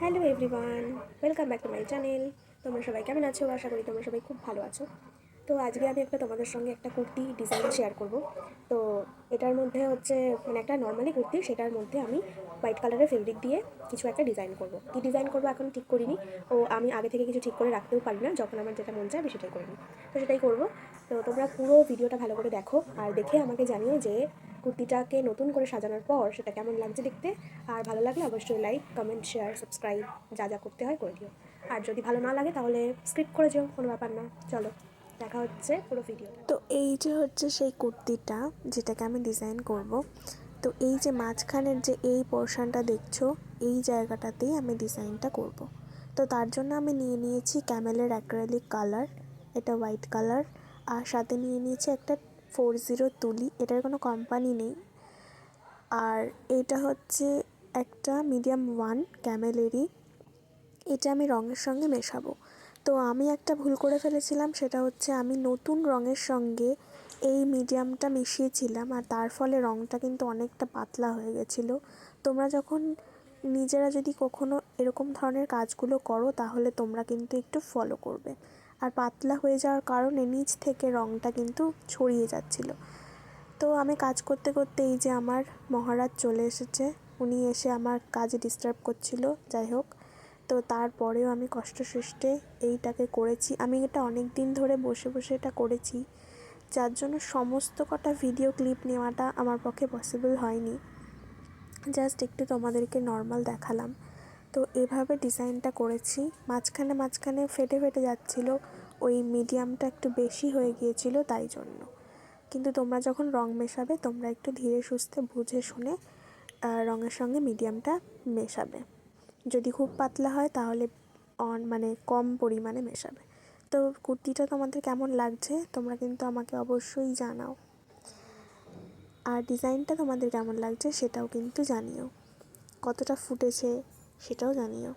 Hello everyone, welcome back to my channel. তোমরা সবাই কেমন আছো? আশা করি তোমরা সবাই খুব ভালো আছো। তো আজকে আমি তোমাদের সঙ্গে একটা কুর্তি ডিজাইন শেয়ার করব। তো এটার মধ্যে হচ্ছে একটা নর্মালি কুর্তি, সেটার মধ্যে আমি হোয়াইট কালারের ফেব্রিক দিয়ে কিছু একটা ডিজাইন করব। কী ডিজাইন করবো এখন ঠিক করিনি, ও আমি আগে থেকে কিছু ঠিক করে রাখতেও পারি না, যখন আমার যেটা মন চায় আমি সেটাই করে নিই। তো সেটাই করব। তো তোমরা পুরো ভিডিওটা ভালো করে দেখো আর দেখে আমাকে জানিও যে কুর্তিটাকে নতুন করে সাজানোর পর সেটা কেমন লাগছে দেখতে। আর ভালো লাগলে অবশ্যই লাইক, কমেন্ট, শেয়ার, সাবস্ক্রাইব যা যা করতে হয় করে দিও। আর যদি ভালো না লাগে তাহলে স্কিপ করে যেও, কোনো ব্যাপার না। চলো দেখা হচ্ছে পুরো ভিডিওটা। তো এই যে হচ্ছে সেই কুর্তিটা যেটাকে আমি ডিজাইন করব। তো এই যে মাঝখানের যে এই পোর্শনটা দেখছো, এই জায়গাটাতেই আমি ডিজাইনটা করব। তো তার জন্য আমি নিয়ে নিয়েছি ক্যামেলের অ্যাক্রিলিক কালার, এটা হোয়াইট কালার। আর সাথে নিয়ে নিয়েছি একটা 40 তুলি, এটার কোনো কোম্পানি নেই। আর এটা হচ্ছে একটা মিডিয়াম 1 ক্যামেলেরই, এটা আমি রঙের সঙ্গে মেশাবো। তো আমি একটা ভুল করে ফেলেছিলাম, সেটা হচ্ছে আমি নতুন রঙের সঙ্গে এই মিডিয়ামটা মিশিয়েছিলাম, আর তার ফলে রঙটা কিন্তু অনেকটা পাতলা হয়ে গেছিলো। তোমরা যখন নিজেরা যদি কখনো এরকম ধরনের কাজগুলো করো তাহলে তোমরা কিন্তু একটু ফলো করবে। আর পাতলা হয়ে যাওয়ার কারণে নিচ থেকে রঙটা কিন্তু ছড়িয়ে যাচ্ছিলো। তো আমি কাজ করতে করতে এই যে আমার মহারাজ চলে এসেছে, উনি এসে আমার কাজে ডিস্টার্ব করছিল। যাই হোক, তো তারপরেও আমি কষ্টসৃষ্টে এইটাকে করেছি। আমি এটা অনেক দিন ধরে বসে বসে এটা করেছি, যার জন্য সমস্ত কটা ভিডিও ক্লিপ নেওয়াটা আমার পক্ষে পসিবল হয়নি। জাস্ট একটু তোমাদেরকে নর্মাল দেখালাম। তো এভাবে ডিজাইনটা করেছি। মাঝখানে মাঝখানে ফেটে ফেটে যাচ্ছিলো, ওই মিডিয়ামটা একটু বেশি হয়ে গিয়েছিল তাই জন্য। কিন্তু তোমরা যখন রং মেশাবে তোমরা একটু ধীরে সুস্থে বুঝে শুনে রঙের সঙ্গে মিডিয়ামটা মেশাবে। যদি খুব পাতলা হয় তাহলে কম পরিমাণে মেশাবে। তো কুর্তিটা তোমাদের কেমন লাগছে তোমরা কিন্তু আমাকে অবশ্যই জানাও। আর ডিজাইনটা তোমাদের কেমন লাগছে সেটাও কিন্তু জানিও, কতটা ফুটেছে সেটাও জানিও।